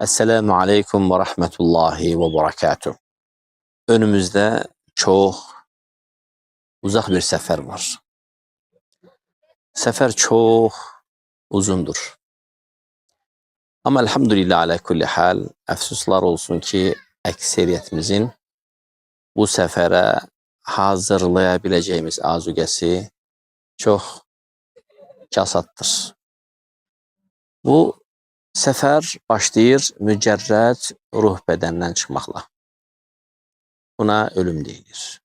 Esselamu Aleyküm ve Rahmetullahi ve Berekatuhu. Önümüzde çok uzak bir sefer var. Sefer çok uzundur. Ama elhamdülillah ala kulli hal, efsuslar olsun ki ekseriyetimizin bu sefere hazırlayabileceğimiz azugesi çok kasattır. Bu sefer başlayır mücerred ruh bedenden çıkmakla. Buna ölüm değildir.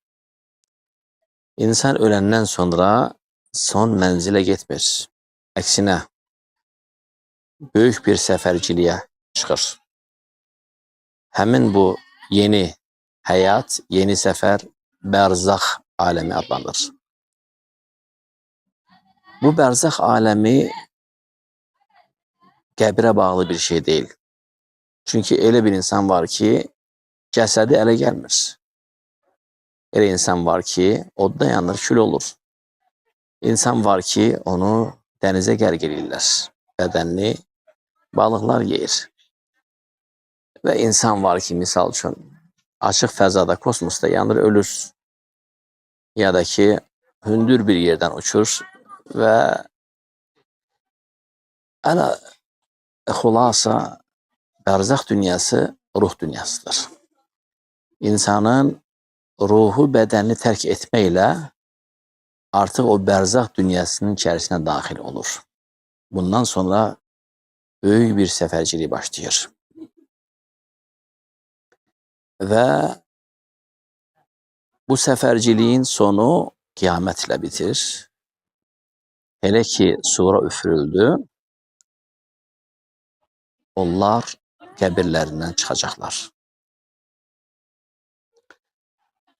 İnsan ölenden sonra son menzile gitmez. Aksine büyük bir seferciliğe çıkar. Hemen bu yeni hayat, yeni sefer berzah alemi adlanır. Bu berzah alemi qəbirə bağlı bir şey değil. Çünkü öyle bir insan var ki cesedi ele gelmez. Öyle insan var ki odda yanır, kül olur. İnsan var ki onu denize gergelirler. Bedenini balıklar yeyir. Ve insan var ki misal için açık fəzada, kosmosda yanır, ölür. Ya da ki hündür bir yerden uçur ve ana hulasa berzah dünyası ruh dünyasıdır. İnsanın ruhu bedenini terk etmeyle artık o berzah dünyasının içerisine dahil olur. Bundan sonra büyük bir seferciliği başlıyor. Ve bu seferciliğin sonu kıyametle bitir. Hele ki sura üfürüldü, onlar kabirlerinden çıkacaklar.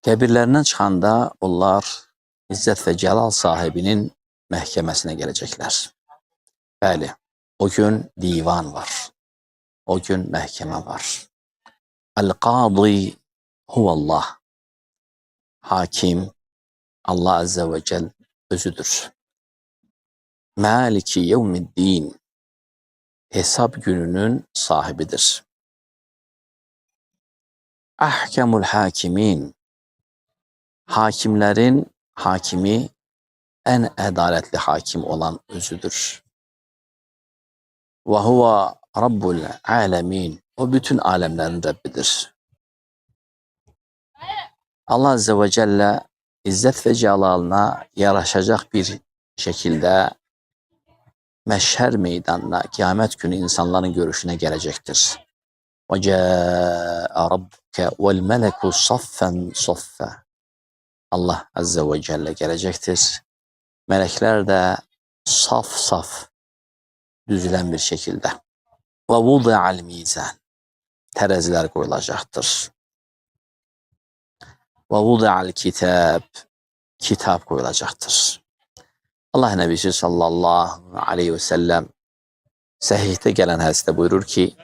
Kabirlerinden çıkanda onlar İzzet ve Celal sahibinin mehkemesine gelecekler. Bəli, o gün divan var. O gün mehkeme var. El-Qadi huvallah. Hakim Allah Azze ve Celle özüdür. Maliki yevmiddin. Hesap gününün sahibidir. Ahkemul hakimin. Hakimlerin hakimi, en adaletli hakim olan özüdür. Ve huve Rabbul alemin. O bütün alemlerin Rabbidir. Allah Azze ve Celle İzzet ve Celal'ına yaraşacak bir şekilde meşher meydanına, kıyamet günü insanların görüşüne gelecektir. وَجَاءَ رَبُّكَ وَالْمَلَكُ صَفًّا صَفًّا. Allah Azze ve Celle gelecektir. Melekler de saf saf düzülen bir şekilde. وَوُضَعَ الْمِيزَانِ. Teraziler koyulacaktır. وَوُضَعَ الْكِتَابِ. Kitap koyulacaktır. Allah Nebisi sallallahu aleyhi ve sellem sahihte gelen hadiste buyurur ki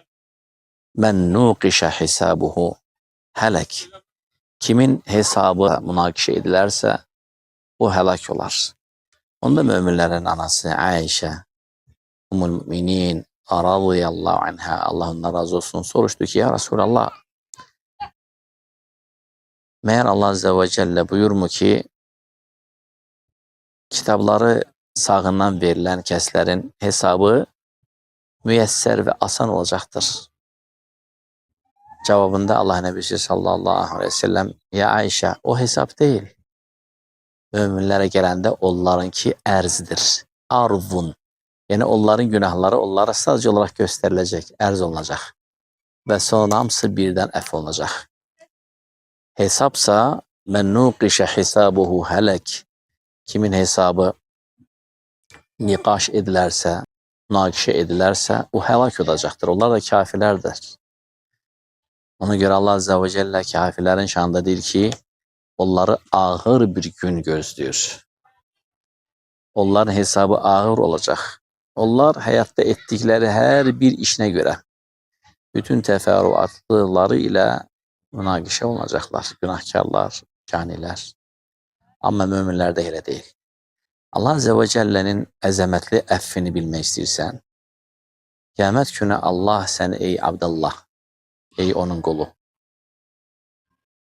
men nuqişe hisabuhu helek. Kimin hesabı münakişe edilerse o helak olar. Onda müminlerin anası Ayşe Ummul Müminin radıyallahu anha, Allah ondan razı olsun, soruştu ki ya Resulallah, meğer Allah Azze ve Celle buyur mu ki kitapları sağından verilen kəslərin hesabı müyesser ve asan olacaktır. Cevabında Allah Nebisi sallallahu aleyhi ve sellem ya Ayşe, o hesap değil. Müminlere gelende onlarınki erzdir. Arzun. Yani onların günahları onlara sadece olarak gösterilecek, erz olunacak. Ve sonra hamısı birden eff olacak. Hesapsa men nuqişe hisabuhu helek. Kimin hesabı nikaş edilerse, nakişe edilerse o helak olacaktır. Onlar da kafirlerdir. Ona göre Allah Azze ve Celle kafirlerin şanında değil ki onları ağır bir gün gözlüyor. Onların hesabı ağır olacak. Onlar hayatta ettikleri her bir işine göre bütün teferruatları ile münakişe olacaklar. Günahkarlar, caniler. Ama müminler de öyle değil. Allah Azze ve Celle'nin əzəmətli əffini bilmək istəyirsən, Kıyamet günü Allah seni ey Abdullah, ey onun kulu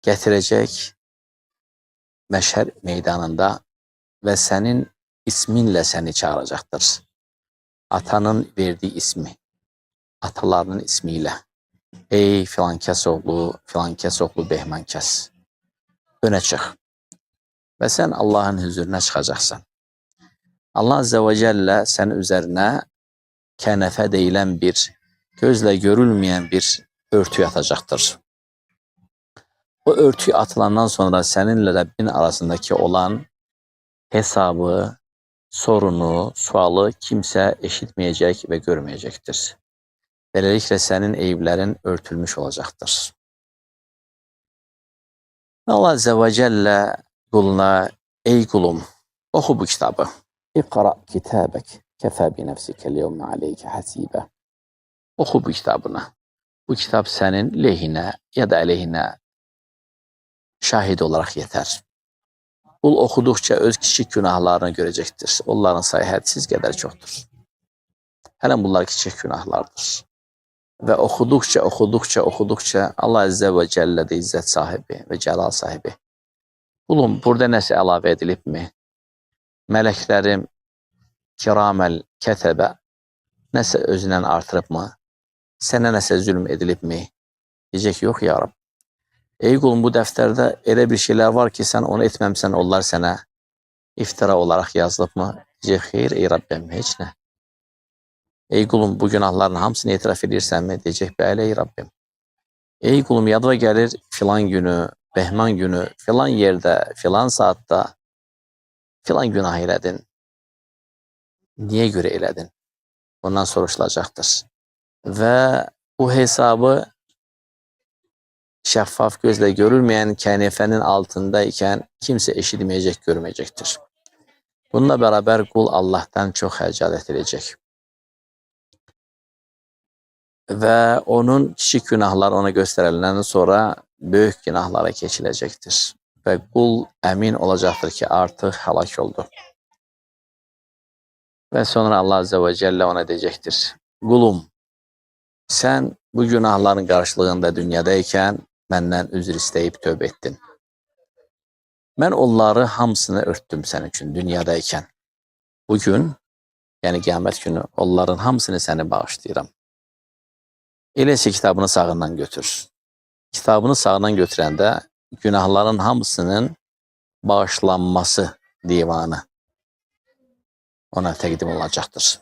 getirecek meşher meydanında ve senin isminle seni çağıracaktır. Atanın verdiği ismi, atalarının ismiyle. Ey filan kes oğlu Behman kes. Öne çık. Ve sen Allah'ın huzuruna çıkacaksın. Allah Azze ve Celle sen üzerine kenefe deyilen bir, gözle görülmeyen bir örtü atacaktır. O örtü atılandan sonra seninle Rabbin arasındaki olan hesabı, sorunu, sualı kimse eşitmeyecek ve görmeyecektir. Böylelikle senin eyüplerin örtülmüş olacaktır. Allah Azze ve Celle kuluna, ey kulum oku bu kitabı. İkra kitabek kefe bi nefsikel yevme aleyke hasibe. Oku bu kitabını. Bu kitap senin lehine ya da aleyhine şahit olarak yeter. Kul okudukça öz küçük günahlarını görecektir. Onların sayı hadsiz kadar çoktur. Hele bunlar küçük günahlardır. Ve okudukça Allah Azze ve Celle de izzet sahibi ve celal sahibi. Kulum burada nəsə əlavə edilib mi? Mələklərim kiramel ketebe nəsə özündən artırıb mı? Sənə nəsə zülm edilib mi? Diyecek yok ya Rab. Ey kulum bu dəftərdə elə bir şeyler var ki sen onu etməmsən onlar sənə iftira olarak yazılıb mı? Diyecek xeyr ey Rabbim heç nə. Ey kulum bu günahların hamısını etiraf edirsən mi? Diyecek bəli ey Rabbim. Ey kulum yadıma gelir filan günü, Behman günü, filan yerde, filan saatte filan günah eyledin. Niye göre eyledin? Ondan soruşulacaktır. Ve bu hesabı şeffaf gözle görülmeyen kenefenin altındayken kimse eşitmeyecek, görmeyecektir. Bununla beraber kul Allah'tan çok hecalet edecek. Ve onun küçük günahlar ona gösterilen sonra büyük günahlara geçilecektir. Ve kul emin olacaktır ki artık helak oldu. Ve sonra Allah Azze ve Celle ona diyecektir. Kulum sen bu günahların karşılığında dünyadayken benden üzr isteyip tövbe ettin. Ben onları hamısını örttüm senin için dünyadayken. Bugün yani kıyamet günü onların hamısını seni bağışlayıram. Eleyse kitabını sağından götür. Kitabını sağından götürende günahların hamısının bağışlanması divanı ona təqdim olacaktır.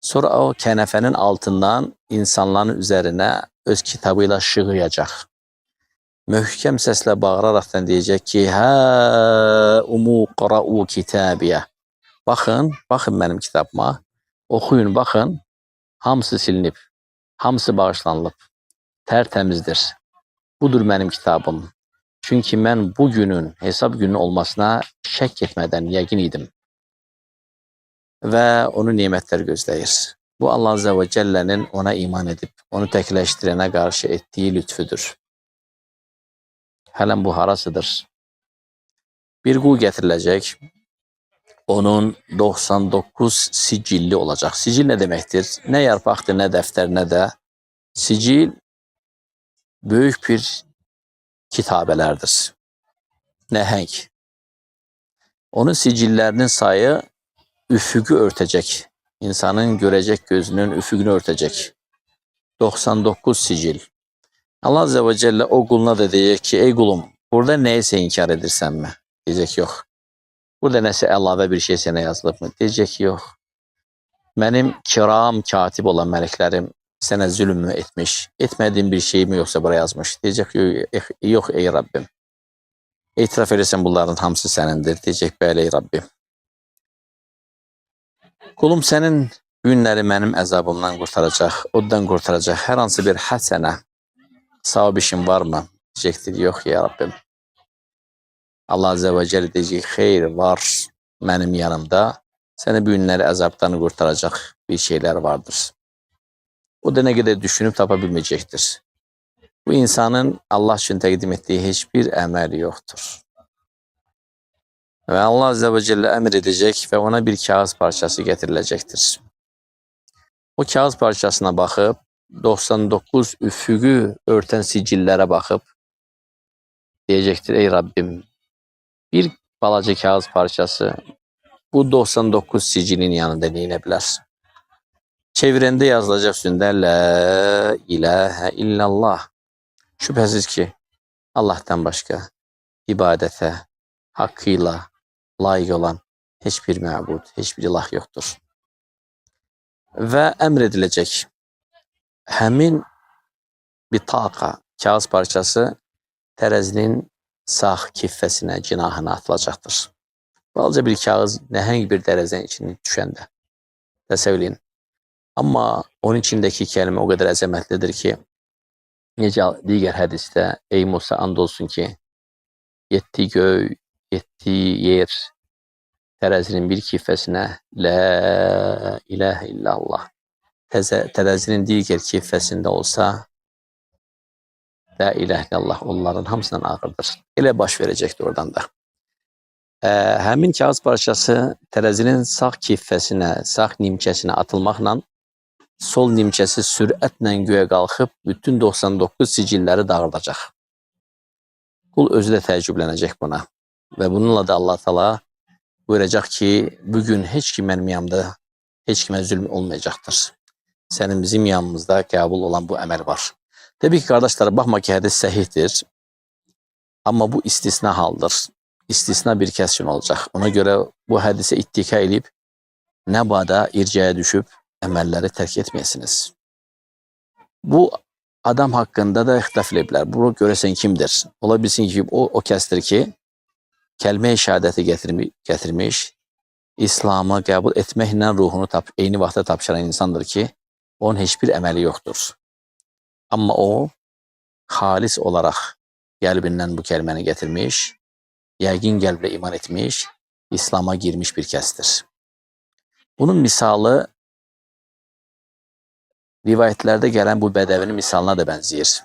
Sonra o kenefenin altından insanların üzerine öz kitabıyla şığıyacak. Möhkem sesle bağıraraktan diyecek ki ha umu qara'u kitabiye. Bakın benim kitabıma. Okuyun bakın. Hamısı silinip, hamısı bağışlanılıb. Tertemizdir. Budur benim kitabım. Çünkü ben bu günün hesap günü olmasına şek etmeden yakin idim. Ve onu nimetler gözləyir. Bu Allah Azze ve Celle'nin ona iman edip onu tekleştirene karşı ettiği lütfüdür. Helen bu harasıdır. Bir kul getirilecek. Onun 99 sicilli olacak. Sicil ne demektir? Ne yarpaktır, ne defter, ne de sicil büyük bir kitabelerdir. Nehenk. Onun sicillerinin sayı üfügü örtecek. İnsanın görecek gözünün üfügünü örtecek. 99 sicil. Allah Azze ve Celle o kuluna da diyecek ki ey kulum burada neyse inkar edirsen mi? Diyecek yok. Burada neyse əlavə bir şey sənə yazılıb mı? Diyecek yok. Benim kiram katib olan meleklerim sənə zulüm mü etmiş? Etmediğim bir şey mi yoksa buraya yazmış? Diyecek yok ey Rabbim. İtiraf edersen bunların hamısı sənindir. Diyecek bəli ey Rabbim. Kulum senin günleri benim əzabımdan kurtaracak, oddan kurtaracak her hansı bir həsənə savab işin var mı? Diyecektir yok ya Rabbim. Allah Azze ve Celle diyecek hayır var benim yanımda. Seni bu günleri azaptan kurtaracak bir şeyler vardır. O da ne kadar düşünüp tapabilmeyecektir. Bu insanın Allah için təqdim ettiği hiçbir emel yoktur. Ve Allah Azze ve Celle emredecek ve ona bir kağıt parçası getirilecektir. O kağıt parçasına bakıp 99 üfüqü örten sicillere bakıp diyecektir: ey Rabbim, bir balaca kağıt parçası bu 99 sicilin yanında neyinebilir? Çevirende yazılacak üstünde La ilahe illallah. Şüphesiz ki Allah'tan başka ibadete hakkıyla layık olan hiçbir mabud, hiçbir ilah yoktur. Ve emredilecek həmin bitaka, kağıt parçası terezinin sağ kiffesine, cinahına atılacaqdır. Balaca bir kağız nəhəng bir dərəzənin içine düşəndə. Təsəvvür. Amma onun içindeki kelime o kadar əzəmətlidir ki, necə digər hədisdə ey Musa and olsun ki, yettiği göy, yettiği yer terezinin bir kiffesine La ilahe illallah. Terezinin digər kiffesinde olsa La ilahe illallah onların hamısından ağırdır. Elə baş verəcəkdir oradan da. Həmin kağız parçası terezinin sağ kiffesine, sağ nimçəsinə atılmaqla sol nimçəsi sürətlə göğe qalxıb bütün 99 sicilləri dağıdacaq. Kul özü də təəccüblənəcək buna. Və bununla da Allah Teala buyuracaq ki, bugün heç kim mənim yanımda heç kimə zülm olmayacaqdır. Sənin bizim yanımızda qəbul olan bu əməl var. Təbii ki, qardaşlar, baxma ki, hədis səhihdir. Amma bu istisna haldır. İstisna bir kəs üçün olacaq. Ona görə bu hədisə ittika edib nə bada ircəyə düşüb əməlləri tərk etməyəsiniz. Bu adam hakkında da ixtilaf ediblər. Bu görəsən kimdir? Ola bilsin ki, o kəsdir ki, kəlmə-i şəhadəti gətirmiş, İslam'a qəbul etməklə ruhunu eyni vaxtda tapşıran insandır ki, onun heç bir əməli yoxdur. Amma o, xalis olaraq qəlbindən bu kəlməni gətirmiş, yəqin qəlblə iman etmiş, İslam'a girmiş bir kəsdir. Bunun misalı rivayetlerde gelen bu bedevinin misalına da benziyor.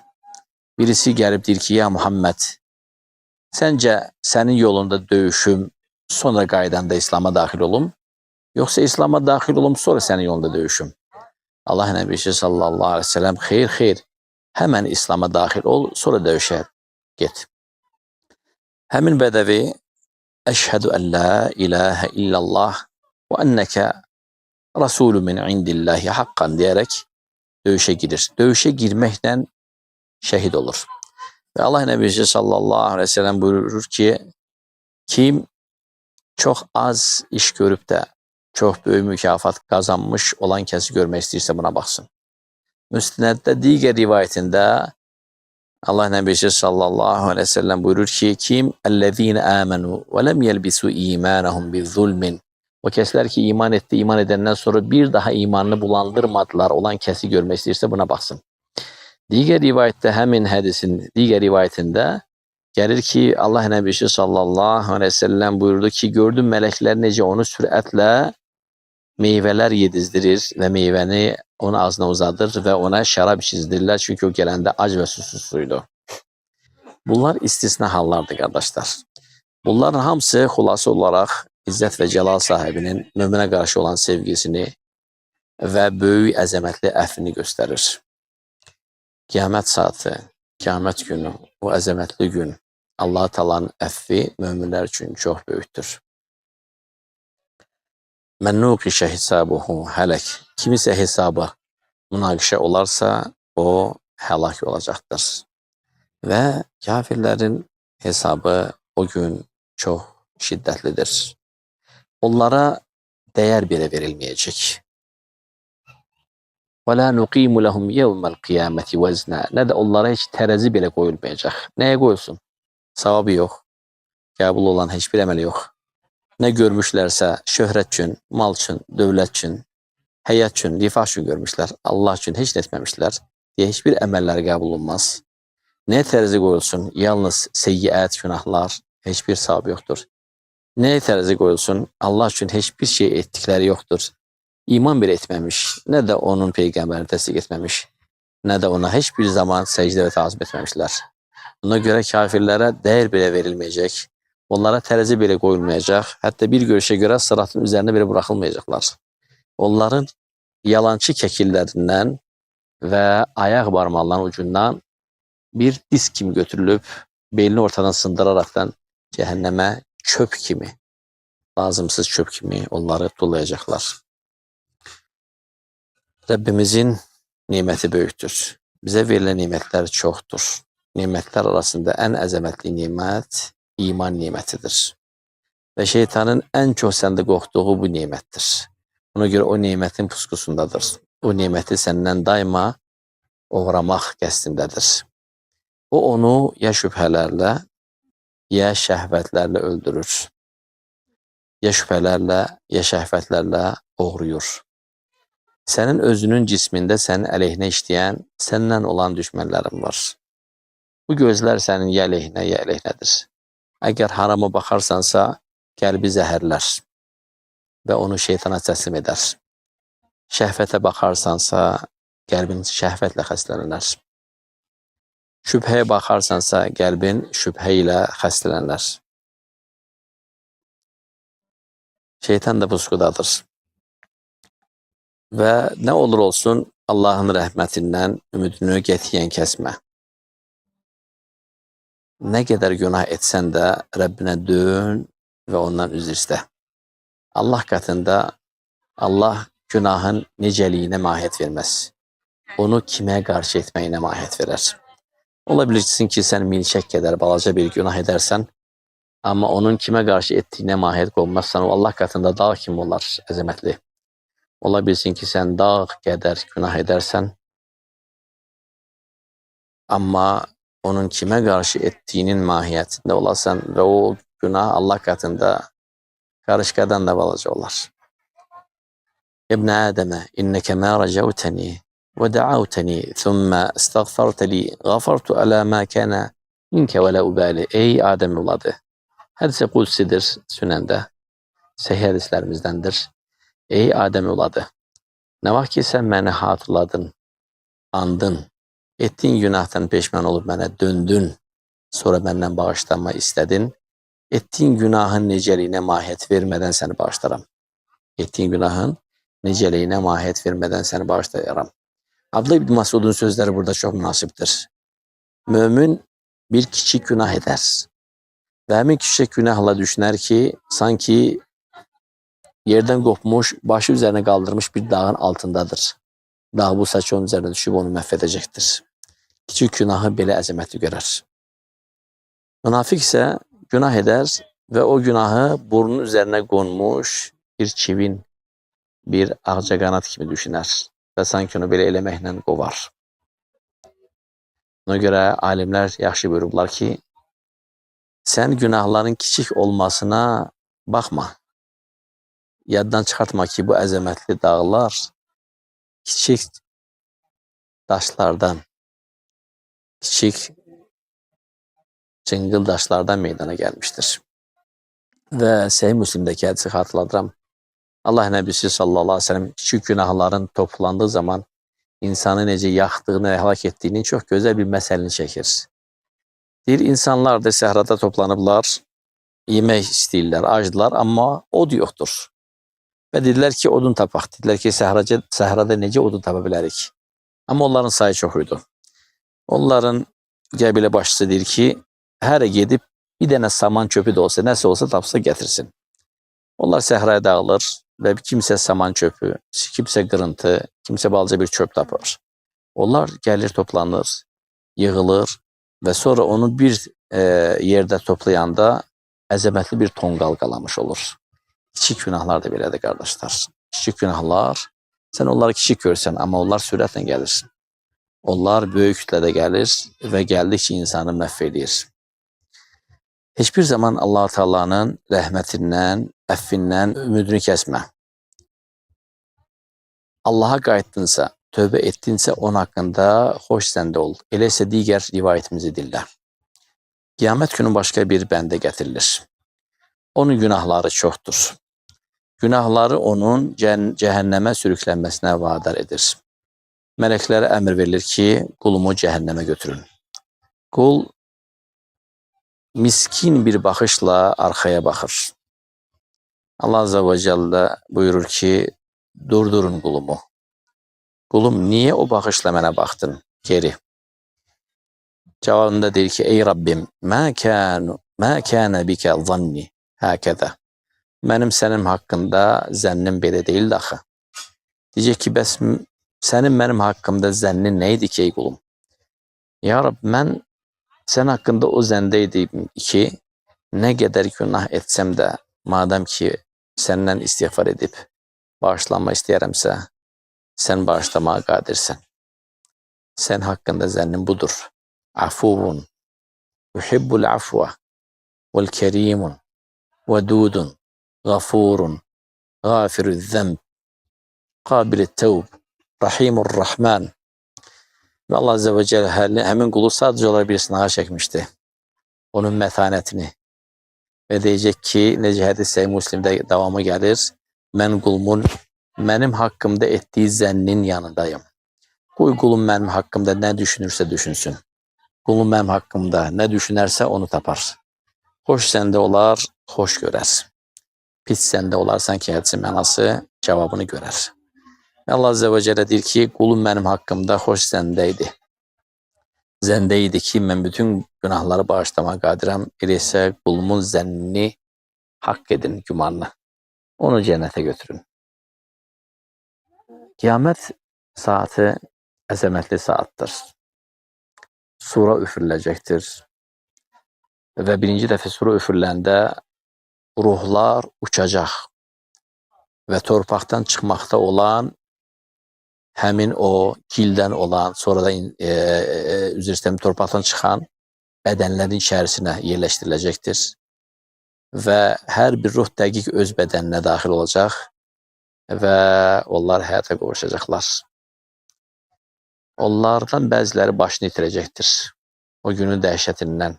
Birisi gelip der ki, ya Muhammed, sence senin yolunda dövüşüm, sonra qaydanda İslam'a daxil olum, yoksa İslam'a daxil olum, sonra senin yolunda dövüşüm? Allah Nəbisi sallallahu aleyhi ve sellem, xeyr, hemen İslam'a daxil ol, sonra dövüşə get. Həmin bedevi, əşhədü ən la ilahe illallah ve enneke Resulü min indillahi hakkan diyerek dövüşe girir. Dövüşe girmekle şehit olur. Ve Allah Nebisi sallallahu aleyhi ve sellem buyurur ki, kim çok az iş görüp de çok büyük mükafat kazanmış olan kesi görmek isterse buna baksın. Müsned'de diğer rivayetinde Allah Nebisi sallallahu aleyhi ve sellem buyurur ki, kim ellezine amenu ve lem yelbisu imanahum bi zulmin. O kesler ki iman etti, iman edenden sonra bir daha imanını bulandırmadılar olan kesi görmek isterse buna baksın. Diğer rivayette, hemin hadisin diğer rivayetinde gelir ki Allah Nebisi sallallahu aleyhi ve sellem buyurdu ki, gördüm melekler nece onu süratle meyveler yedizdirir ve meyveni onun ağzına uzadır ve ona şarap içizdirirler. Çünkü o gelende ac ve susuzluydu. Bunlar istisna hallardı kardeşler. Bunların hamısı xulası olarak İzzət ve Celal sahibinin möminə qarşı olan sevgisini ve böyük əzəmətli əfini gösterir. Qiyamət saatı, qiyamət günü, o əzəmətli gün Allah Taala'nın əfvi möminlər üçün çox böyükdür. Mən nuqişə hisabuhu hələk. Kimisə hesabı münaqişə olarsa o həlak olacaqdır. Və kafirlərin hesabı o gün çox şiddətlidir. Onlara değer bile verilmeyecek. وَلَا نُقِيمُ لَهُمْ يَوْمَ الْقِيَامَةِ وَزْنًا. Ne de onlara hiç terezi bile koyulmayacak. Neye koyulsun? Savabı yok. Kabul olan hiçbir emeli yok. Ne görmüşlerse şöhret için, mal için, devlet için, hayat için, rifah için görmüşler. Allah için hiç etmemişler diye hiçbir emeller kabul olmaz. Ne terezi koyulsun? Yalnız seyyiat, günahlar, hiçbir savabı yoktur. Ne terzi koyulsun? Allah için hiçbir şey ettikleri yoktur. İman bile etmemiş, ne de onun peygamberini təsdiq etmemiş, ne de ona hiçbir zaman secde ve tazim etmemişler. Buna göre kafirlere değer bile verilmeyecek, onlara terzi bile koyulmayacak, hatta bir görüşe göre sıratın üzerine bile bırakılmayacaklar. Onların yalancı kekillerinden ve ayak parmağlarının ucundan bir disk kimi götürülüp belini ortadan sındıraraktan cehenneme çöp kimi, lazımsız çöp kimi onları tullayacaklar. Rabbimizin nimeti büyüktür. Bize verilen nimetler çoktur. Nimetler arasında en azametli nimet iman nimetidir. Ve şeytanın en çok sende korktuğu bu nimettir. Ona göre o nimetin puskusundadır. O nimeti senden daima uğramak qəsdindədir. O onu ya şübhələrlə, ya şəhvətlərlə öldürür. Ya şübhələrlə, ya şəhvətlərlə uğruyur. Sənin özünün cismində sənin əleyhinə işləyən, səndən olan düşmənlərin var. Bu gözlər sənin ya əleyhinə, ya əleyhinədir. Əgər harama baxarsansa, qəlbi zəhərlər və onu şeytana təslim edər. Şəhvətə baxarsansa, qəlbin şəhvətlə xəstələnər. Şübhəyə baxarsansa, qəlbin şübhə ilə xəstələnər. Şeytan da puskudadır. Və nə olur olsun, Allahın rəhmətindən ümidini qətiyyən kəsmə. Nə qədər günah etsən də Rəbbinə dön və ondan üzr istə. Allah qatında Allah günahın necəliyinə mahiyyət verməz. Onu kimə qarşı etməyinə mahiyyət verər. Ola bilirsin ki, sən milçək qədər balaca bir günah edərsən, amma onun kimə qarşı etdiyinə mahiyyət qoymazsan, o Allah qatında dağ kimi olar, əzəmətli. Ola bilsin ki, sən dağ qədər günah edərsən, amma onun kimə qarşı etdiyinin mahiyyətində olasan və o günah Allah qatında qarışqadan da balaca olar. İbn Adəmə, innəkə mə rəcəvtəni və dəavtəni, thümmə istəğfərtəli, qafartu alə mə kənə minkə və lə ubəli. Ey Adəm övladı, hədisi qudsidir sünəndə, səhih hədislərimizdəndir. Ey Adəm övladı, nə vaxt ki sən məni hatırladın, andın, etdiyin günahdan peşman olub mənə döndün, sonra məndən bağışlanma istədin, etdiyin günahın necəliyinə mahiyyət vermədən səni bağışlaram. Etdiyin günahın necəliyinə mahiyyət vermədən səni bağışlayaram. Abdullah İbn Məsudun sözləri burada çox münasibdir. Mömin bir kiçik günah edər və həmin kiçik günahla düşünər ki, sanki yerdən qopmuş, başı üzərinə qaldırmış bir dağın altındadır. Dağ bu saçı onun üzərinə düşüb onu məhv edəcəkdir. Kiçik günahı belə əzəmətli görər. Münafiq isə günah edər və o günahı burnun üzərinə qonmuş bir çivin, bir ağcaqanad kimi düşünər və sanki onu belə eləməklə qovar. Ona görə alimlər yaxşı buyurublar ki, sən günahların kiçik olmasına baxma. Yaddan çıxartma ki, bu əzəmətli dağlar kiçik daşlardan, kiçik cıngıl daşlardan meydana gəlmişdir. Və Səhih Müslimdəki hədisi xatırladıram. Allah Nəbisi sallallahu aleyhi ve sellem kiçik günahların toplandığı zaman insanı necə yaxdığını və həlak etdiyini çox gözəl bir məsəlini çəkir. Deyir, insanlar da səhrada toplanıblar, yemək istəyirlər, acdılar, amma od yoxdur. Və dedilər ki, odun tapaq. Dedilər ki, səhrada necə odun tapa bilərik? Amma onların sayı çox idi. Onların qəbilə başçısı deyir ki, hərə gedib bir dənə saman çöpü də olsa, nəsə olsa tapsa gətirsin. Onlar səhraya dağılır və kimsə saman çöpü, kimsə qırıntı, kimsə balaca bir çöp tapır. Onlar gəlir, toplanır, yığılır və sonra onu bir yerdə toplayanda əzəmətli bir tonqal qalamış olur. Kiçik günahlar da belədir, qardaşlar. Kiçik günahlar, sən onları kiçik görsən, amma onlar sürətlə gəlir. Onlar böyük kütlədə gəlir və gəldikcə insanı məhv edir. Heç bir zaman Allah-u Teala'nın rəhmətindən, əffindən ümidini kəsmə. Allaha qayıtdınsa, tövbə etdinsə onun haqqında xoş səndə ol. Elə isə digər rivayətimizi dinlə. Qiyamət günü başqa bir bəndə gətirilir. Onun günahları çoxdur. Günahları onun cəhənnəmə sürüklənməsinə vadar edir. Mələklərə əmr verilir ki, qulumu cəhənnəmə götürün. Qul miskin bir baxışla arxaya baxır. Allah Azze ve Celle buyurur ki, durdurun qulumu. kulum niye o bakışla mənə baktın geri? Cevabında deyir ki, ey Rabbim, ma kana bika zanni hakeza. Mənim sənin haqqında zənnim belə deyildi axı. Diyecek ki, bəs sənin mənim haqqımda zənnin nə idi ki, ey qulum? Ya Rab, mən sən haqqında o zəndəydim ki, nə qədər günah etsəm də, madem ki, səndən istiğfar edib bağışlanma istəyərəmsə, sən bağışlamağa qadirsən. Sən haqqında zənnim budur. Afuvun, yuhibbul afwa, vel kerimun, vedudun, gafurun, gafirü zəmb, qabil-i tevb, rahimur rahman. Ve Allah Azze ve Celle həmin qulu sadece olaraq bir sınağa çəkmişdi. Onun mətanətini. Ve diyecek ki, necə hədis Səhih Müslimdə davamı gəlir, mən qulumun mənim haqqımda etdiği zənnin yanındayım. Qoy qulum mənim haqqımda nə düşünürsə düşünsün. Qulum mənim haqqımda nə düşünərsə onu tapar. Xoş səndə olar, xoş görər. Pis səndə olar, sanki hədisin mənası cavabını görər. Allah Azze ve Celle deyir ki, qulum mənim haqqımda xoş səndəydi. Zəndəydi ki, mən bütün günahları bağışlamağa qadirəm. Elə isə qulumun zənnini haqq edin, gümanını. Onu cənnətə götürün. Qiyamət saati əzəmətli saatdır. Sura üfürüləcəkdir. Və birinci dəfə sura üfürüləndə ruhlar uçacaq. Və torpaqdan çıxmaqda olan həmin o kildən olan, sonra da üzr istəyirəm, torpaqdan çıxan bədənlərin içərisinə yerləşdiriləcəkdir. Və hər bir ruh dəqiq öz bədəninə daxil olacaq və onlar həyata qovuşacaqlar. Onlardan bəziləri başını itirəcəkdir o günün dəhşətindən.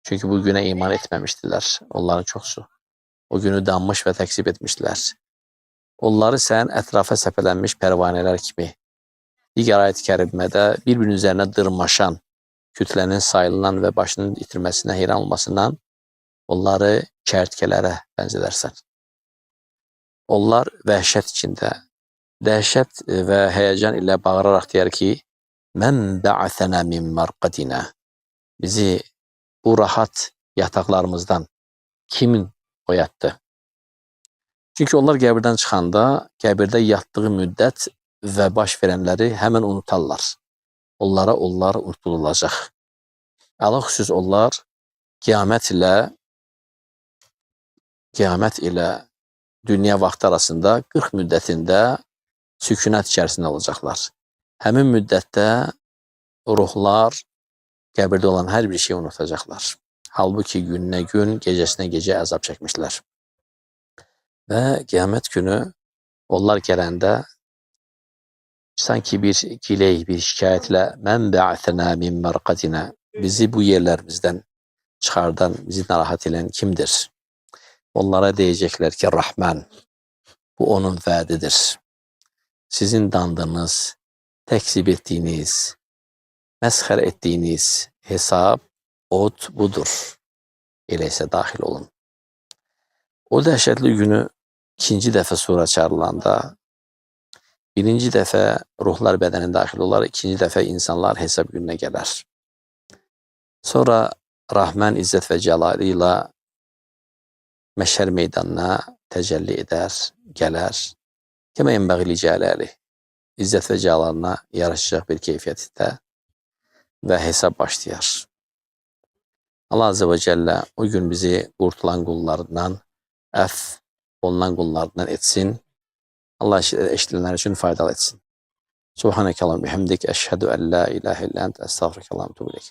Çünki bu günə iman etməmişdilər. Onların çoxsu o günü danmış və təksib etmişdilər. Onları sən ətrafa səpələnmiş pərvanələr kimi digər ayət-i kərimədə bir-birinin üzərinə dırmaşan kütlənin sayılınan və başının itirməsinə heyran olmasından onları kərtkələrə bənzədərsən. Onlar vəhşət içində, dəhşət və həyəcan ilə bağıraraq deyər ki, mən ba'athana min marqadina. Bizi bu rahat yataqlarımızdan kimin oyatdı? Çünki onlar qəbirdən çıxanda, qəbirdə yatdığı müddət və baş verənləri həmən unutarlar. Onlar unutulacaq. Ələlxüsus onlar qiyamət ilə dünya vaxtı arasında 40 müddətində sükunət içərisində olacaqlar. Həmin müddətdə ruhlar qəbirdə olan hər bir şeyi unutacaqlar. Halbuki gününə gün, gecəsinə gecə əzab çəkmişlər. Və qiyamət günü onlar gələndə sanki bir giley, bir şikayətlə mən ba'athana min marqadina, bizi bu yerlərimizdən çıxardan, bizi narahat edən kimdir? Onlara deyəcəklər ki, Rahman, bu onun vədidir. Sizin dandığınız, təksib etdiyiniz, məsxər etdiyiniz hesab, od budur. Elə isə daxil olun. O dəhşətli günü ikinci dəfə sura çağrılanda, birinci dəfə ruhlar bədənin daxil olar, ikinci dəfə insanlar hesab gününə gələr. Sonra Rahman İzzət və Cəlali ilə məşər meydanına təcəlli edər, gələr. Kəmə ənbəğili cələli, İzzət və Cəlalına yaraşacaq bir keyfiyyətdə və hesab başlayar. Allah Azze ve Celle o gün bizi qurtulan qullarından, əff olunan qullarından etsin. Allah eşidilənlər üçün faydalı etsin. Subhanəkələm bihamdik, əşhədü ən la ilahə illə əntə, əstəğfirukallah və etûbü ileyk.